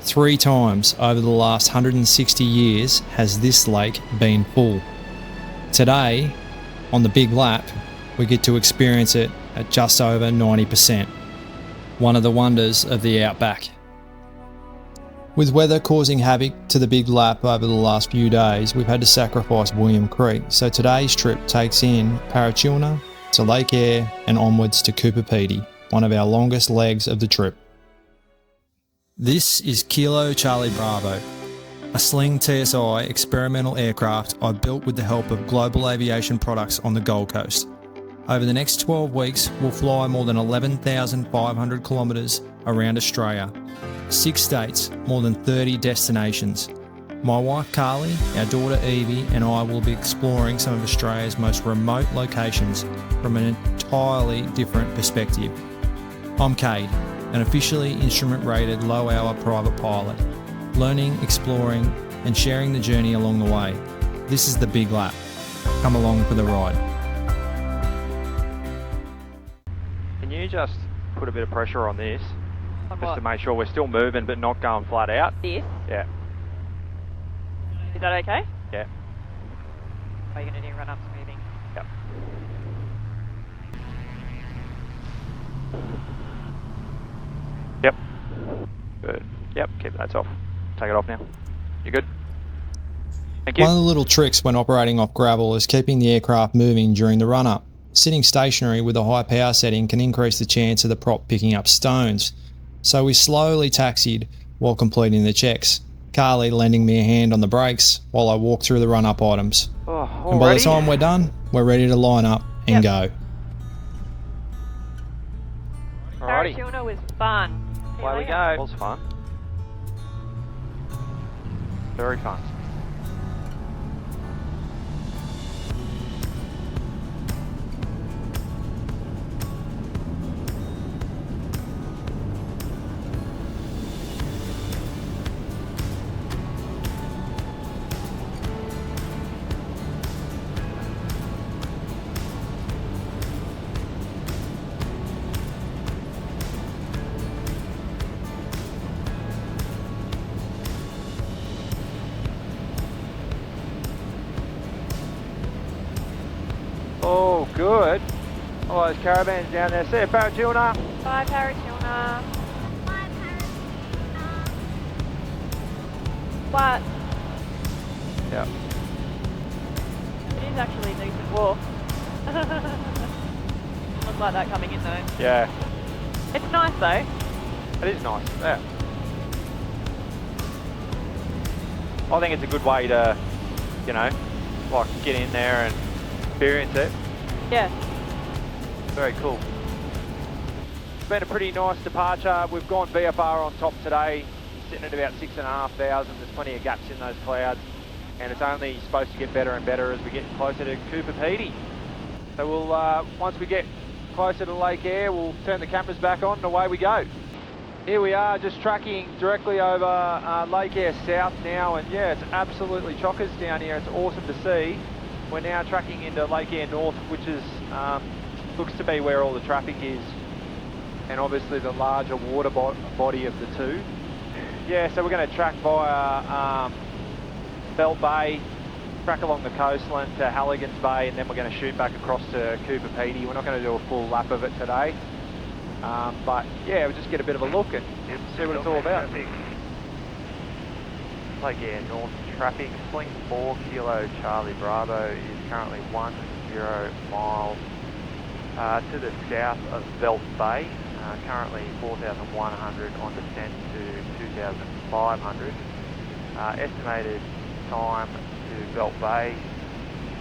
3 times over the last 160 years has this lake been full. Today, on the Big Lap, we get to experience it at just over 90%. One of the wonders of the outback. With weather causing havoc to the Big Lap over the last few days, we've had to sacrifice William Creek, so today's trip takes in Parachilna to Lake Eyre and onwards to Coober Pedy, one of our longest legs of the trip. This is Kilo Charlie Bravo, a Sling TSi experimental aircraft I built with the help of Global Aviation products on the Gold Coast. Over the next 12 weeks, we'll fly more than 11,500 kilometres around Australia, 6 states, more than 30 destinations. My wife Carly, our daughter Evie and I will be exploring some of Australia's most remote locations from an entirely different perspective. I'm Cade, an officially instrument-rated low-hour private pilot, learning, exploring and sharing the journey along the way. This is the Big Lap. Come along for the ride. Can you just put a bit of pressure on this? On just what? to make sure we're still moving but not going flat out? This? Yeah. Is that okay? Yeah. Are you going to do run-ups moving? Yep. Yep. Good. Yep, keep that off. Take it off now. You good? Thank you. One of the little tricks when operating off gravel is keeping the aircraft moving during the run-up. Sitting stationary with a high power setting can increase the chance of the prop picking up stones. So we slowly taxied while completing the checks, Carly lending me a hand on the brakes while I walk through the run-up items. Oh, and by the time we're done, we're ready to line up and go. Alrighty. Parachilna was fun. Away we go. It was fun. Very fun. Oh, good. Oh, there's caravans down there. See you, Parachilna. Bye, Parachilna. What? Yeah. It is actually a decent walk. Looks like that coming in though. Yeah. It's nice though. It is nice. Yeah. I think it's a good way to, you know, like get in there and experience it. Yeah. Very cool. It's been a pretty nice departure. We've gone VFR on top today, sitting at about 6,500. There's plenty of gaps in those clouds, and it's only supposed to get better and better as we get closer to Coober Pedy. So we'll, once we get closer to Lake Eyre, we'll turn the cameras back on and away we go. Here we are, just tracking directly over Lake Eyre South now, and yeah, it's absolutely chockers down here. It's awesome to see. We're now tracking into Lake Eyre North, which is looks to be where all the traffic is, and obviously the larger water body of the two. Yeah, so we're going to track via Belt Bay, track along the coastline to Halligan's Bay, and then we're going to shoot back across to Coober Pedy. We're not going to do a full lap of it today, but yeah, we'll just get a bit of a look and see what it's all about. Lake Eyre North traffic, Sling 4 Kilo Charlie Bravo is currently 10 miles to the south of Belt Bay, currently 4,100 on descent to 2,500. Estimated time to Belt Bay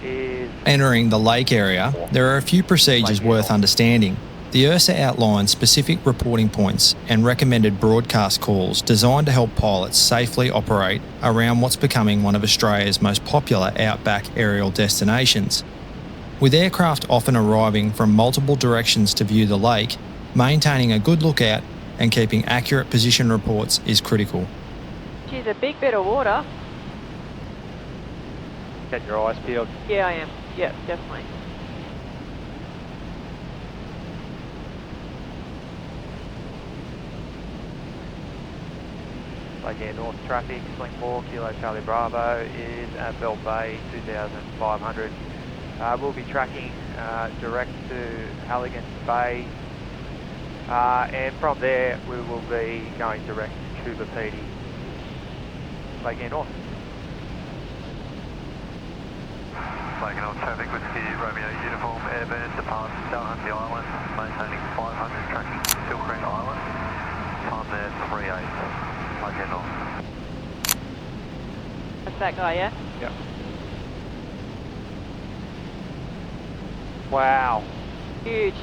is... Entering the lake area, there are a few procedures worth understanding. The URSA outlines specific reporting points and recommended broadcast calls designed to help pilots safely operate around what's becoming one of Australia's most popular outback aerial destinations. With aircraft often arriving from multiple directions to view the lake, maintaining a good lookout and keeping accurate position reports is critical. Geez, a big bit of water. Get your eyes peeled. Yeah, I am. Yep, definitely. Lake Eyre North traffic, Sling 4, Kilo Charlie Bravo is at Beltway 2500. We'll be tracking direct to Halligan's Bay, and from there we will be going direct to Coober Pedy, Lake Eyre North. Lake Eyre North traffic, Whiskey Romeo uniform, airburn, depart Southampton Island, maintaining 500, tracking Silkring Island, time there 3:08, Lake Eyre North. That's that guy, yeah? Yep. Wow. Huge.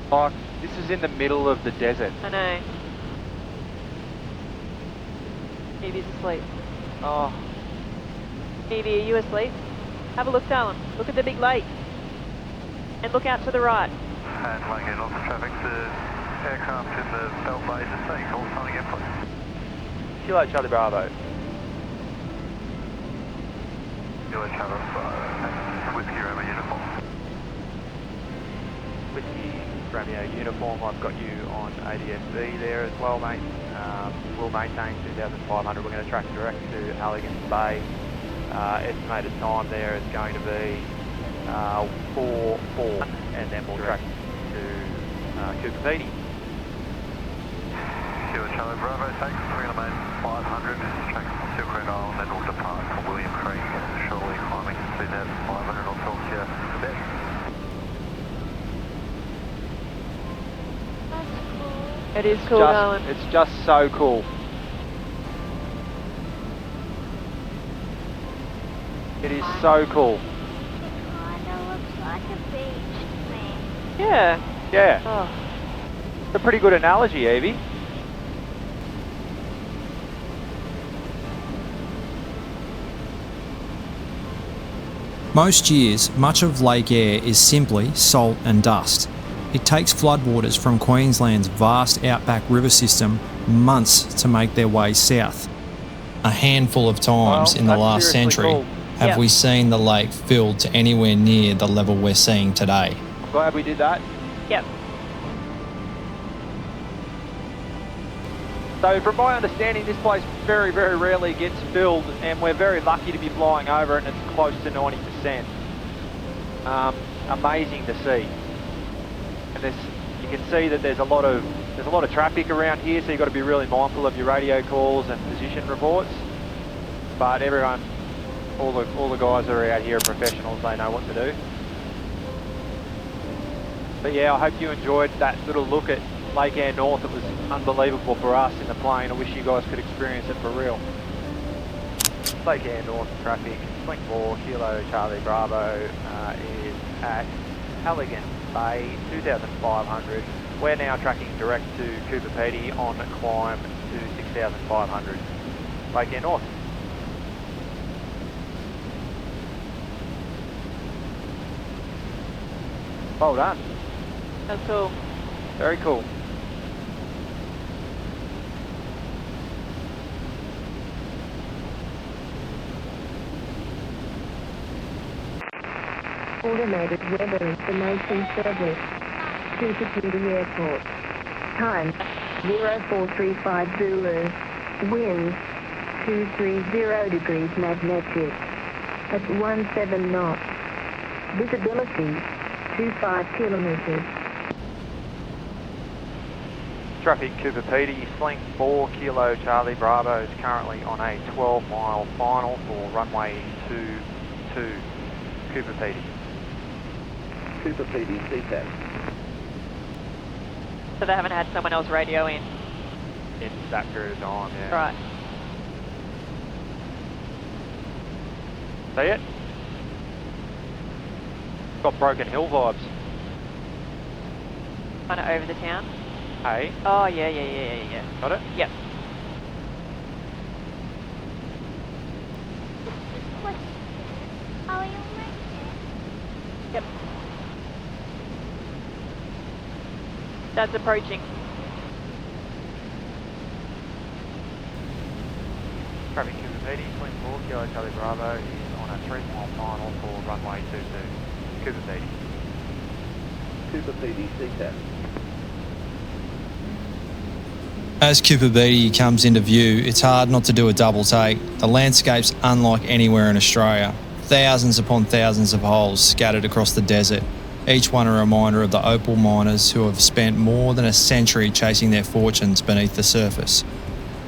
Like, this is in the middle of the desert. I know. Evie's asleep. Oh, Evie, are you asleep? Have a look, darling. Look at the big lake. And look out to the right. And Lake Eyre North traffic, the aircraft in the Beltway is staying call sign again, please. Kilo Charlie Bravo. Kilo Charlie Bravo, Whiskey Romeo uniform. Whiskey Romeo uniform, I've got you on ADSB there as well, mate. We'll maintain 2500. We're going to track direct to Halligan's Bay. Estimated time there is going to be 4:04, and then we'll track to Coober Pedy. Kilo Charlie Bravo, thanks. We're going to maintain 500, track to Silkring Island, then we'll depart for William Creek, shortly climbing 2500. I'll talk to you in a bit. It is cool, darling. It's just so cool. It is so cool. It kinda looks like a beach to me. Yeah. Yeah, Oh. it's a pretty good analogy, Evie. Most years, much of Lake Eyre is simply salt and dust. It takes floodwaters from Queensland's vast outback river system months to make their way south. A handful of times Well, in the that's last seriously century cool. have Yep. we seen the lake filled to anywhere near the level we're seeing today. I'm glad we did that. Yep. So from my understanding, this place very, very rarely gets filled, and we're very lucky to be flying over it, and it's close to 90%. Amazing to see. And you can see that there's a lot of traffic around here, so you've got to be really mindful of your radio calls and position reports. But everyone, all the guys that are out here are professionals. They know what to do. But yeah, I hope you enjoyed that little look at Lake Eyre North. It was unbelievable for us in the plane. I wish you guys could experience it for real. Lake Eyre North traffic, Sling 4, Kilo Charlie Bravo is at Halligan Bay, 2500. We're now tracking direct to Coober Pedy on climb to 6500. Lake Eyre North. Well done. That's cool. Very cool. Automated weather information service. Coober Pedy Airport. Time 0435 Zulu. Wind 230 degrees magnetic. At 17 knots. Visibility 25 kilometers. Traffic Coober Pedy, Sling 4, Kilo Charlie Bravo is currently on a 12-mile final for runway 22, Coober Pedy. Coober Pedy, CTAP. So they haven't had someone else radio in. In that period of time, yeah. Right. See it? Got Broken Hill vibes. Kind of over the town. Hey, Oh, yeah. got it? Yep. What? Are you almost there? Yep. That's approaching. Traffic Coober Pedy, Sling 4, Kilo Charlie Bravo is on a 3-mile final for runway 22, Coober Pedy. Coober Pedy, CTAP. As Coober Pedy comes into view, it's hard not to do a double take. The landscape's unlike anywhere in Australia. Thousands upon thousands of holes scattered across the desert, each one a reminder of the opal miners who have spent more than a century chasing their fortunes beneath the surface.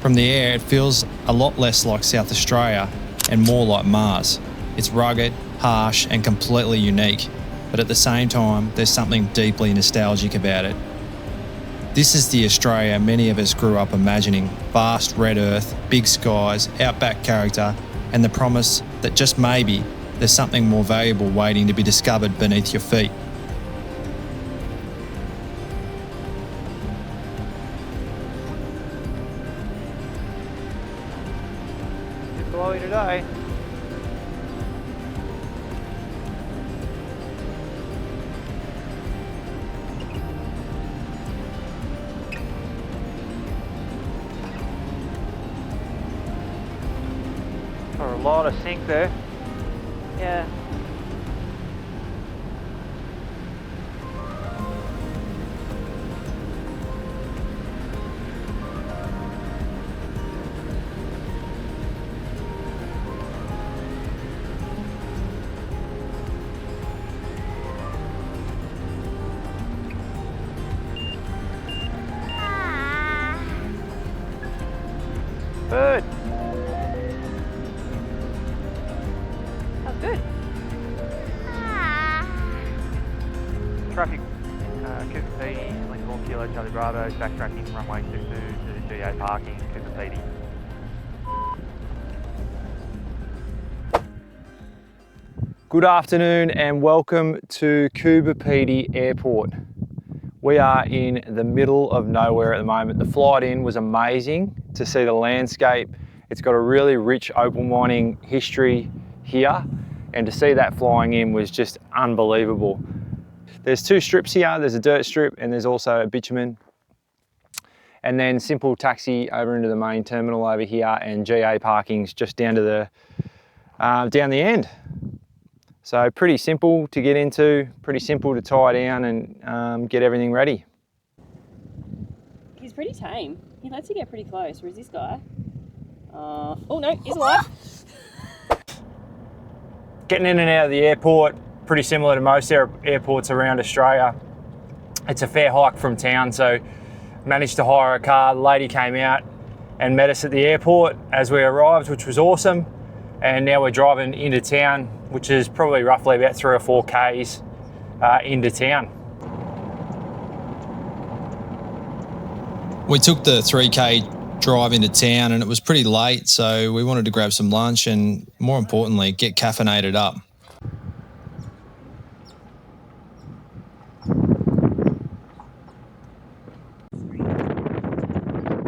From the air, it feels a lot less like South Australia and more like Mars. It's rugged, harsh and completely unique, but at the same time, there's something deeply nostalgic about it. This is the Australia many of us grew up imagining: vast red earth, big skies, outback character, and the promise that just maybe there's something more valuable waiting to be discovered beneath your feet. It's blowy today. A lot of sink there. Yeah. Bird. That's good. Traffic, Coober Pedy, Sling 4 Kilo Charlie Bravo, backtracking runway 22 to the GA parking, Coober Pedy. Good afternoon and welcome to Coober Pedy Airport. We are in the middle of nowhere at the moment. The flight in was amazing to see the landscape. It's got a really rich opal mining history here, and to see that flying in was just unbelievable. There's two strips here. There's a dirt strip and there's also a bitumen. And then simple taxi over into the main terminal over here, and GA parking's just down to the down the end. So pretty simple to get into, pretty simple to tie down and get everything ready. He's pretty tame. He lets you get pretty close, whereas this guy... oh no, he's alive. Getting in and out of the airport, pretty similar to most airports around Australia. It's a fair hike from town, so managed to hire a car. The lady came out and met us at the airport as we arrived, which was awesome. And now we're driving into town, which is probably roughly about 3 or 4 Ks into town. We took the 3K drive into town and it was pretty late, so we wanted to grab some lunch and, more importantly, get caffeinated up.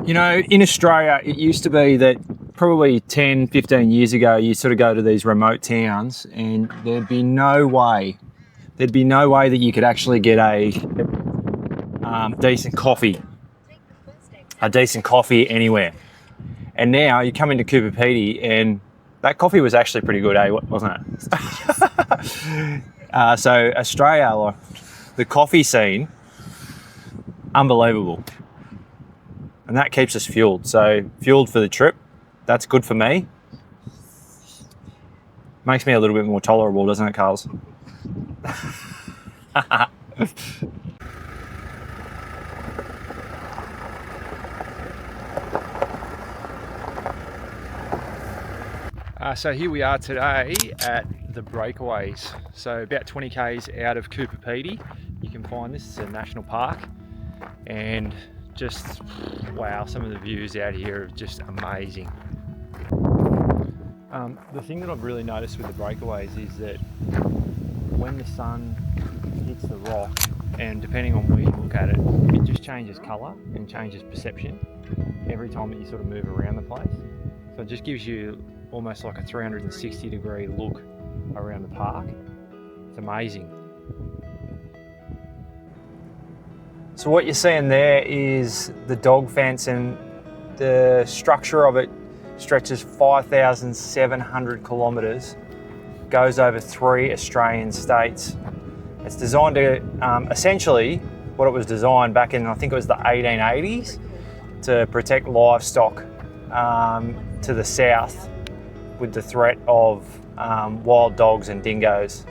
You know, in Australia, it used to be that probably 10, 15 years ago, you sort of go to these remote towns and there'd be no way that you could actually get a decent coffee anywhere. And now you come into Coober Pedy and that coffee was actually pretty good, wasn't it? So Australia, like, the coffee scene, unbelievable. And that keeps us fueled. So fueled for the trip, that's good for me. Makes me a little bit more tolerable, doesn't it, Carls? So here we are today at the Breakaways. So about 20 Ks out of Coober Pedy. You can find this, it's a national park. And just, wow, some of the views out here are just amazing. The thing that I've really noticed with the Breakaways is that when the sun hits the rock, and depending on where you look at it, it just changes colour and changes perception every time that you sort of move around the place. So it just gives you almost like a 360-degree look around the park. It's amazing. So what you're seeing there is the dog fence, and the structure of it stretches 5,700 kilometres, goes over 3 Australian states. It's designed to, essentially, what it was designed back in, I think it was the 1880s, to protect livestock to the south with the threat of wild dogs and dingoes.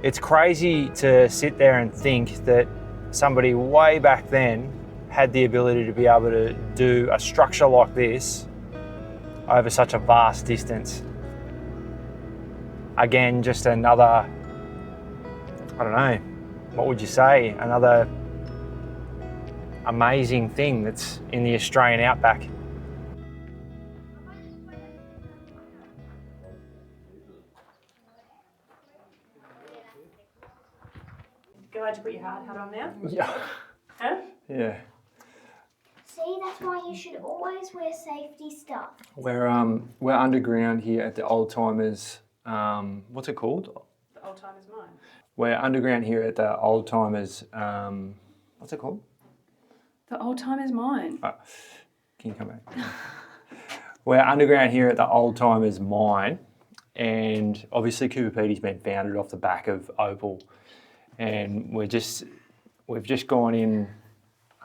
It's crazy to sit there and think that somebody way back then had the ability to be able to do a structure like this over such a vast distance. Again, just another, I don't know, what would you say? Another amazing thing that's in the Australian outback. Glad you put your hard hat on now. Yeah. Huh? Yeah. See, that's why you should always wear safety stuff. We're underground here at the Old Timers. What's it called? The Old Timers Mine. We're underground here at the Old Timers. What's it called? The Old Timers Mine. Can you come back? We're underground here at the Old Timers Mine, and obviously Coober Pedy's been founded off the back of Opal, and we've just gone in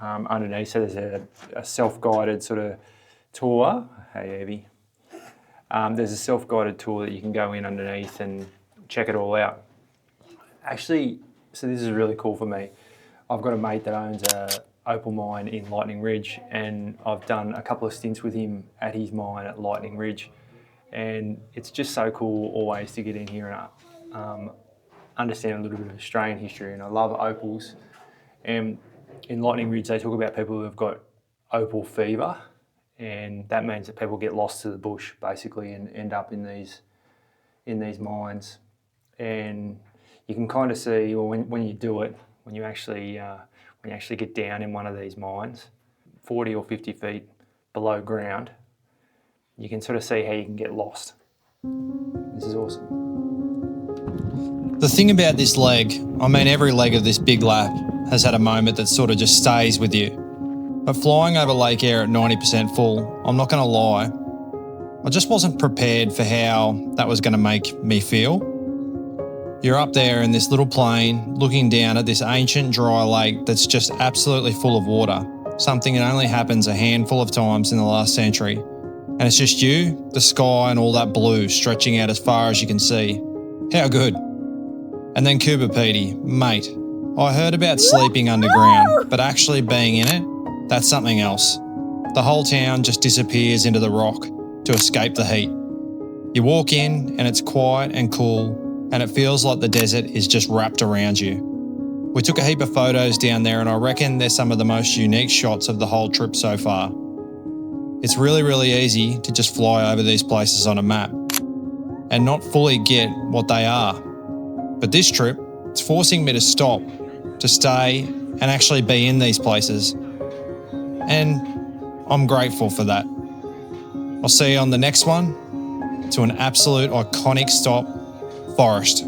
underneath. So there's a self-guided sort of tour. Hey, Evie. There's a self-guided tour that you can go in underneath and check it all out. Actually, so this is really cool for me. I've got a mate that owns a opal mine in Lightning Ridge, and I've done a couple of stints with him at his mine at Lightning Ridge, and it's just so cool always to get in here and understand a little bit of Australian history. And I love opals, and in Lightning Ridge they talk about people who have got opal fever, and that means that people get lost to the bush basically and end up in these mines. And you can kind of see, well, when you do it, when you actually get down in one of these mines, 40 or 50 feet below ground, you can sort of see how you can get lost. This is awesome. The thing about this leg, I mean, every leg of this big lap has had a moment that sort of just stays with you. But flying over Lake Eyre at 90% full, I'm not going to lie, I just wasn't prepared for how that was going to make me feel. You're up there in this little plane looking down at this ancient dry lake that's just absolutely full of water, something that only happens a handful of times in the last century. And it's just you, the sky and all that blue stretching out as far as you can see. How good. And then Coober Pedy, mate. I heard about sleeping underground, but actually being in it, that's something else. The whole town just disappears into the rock to escape the heat. You walk in and it's quiet and cool, and it feels like the desert is just wrapped around you. We took a heap of photos down there, and I reckon they're some of the most unique shots of the whole trip so far. It's really, really easy to just fly over these places on a map and not fully get what they are. But this trip, it's forcing me to stop, to stay and actually be in these places. And I'm grateful for that. I'll see you on the next one, to an absolute iconic stop, Forest.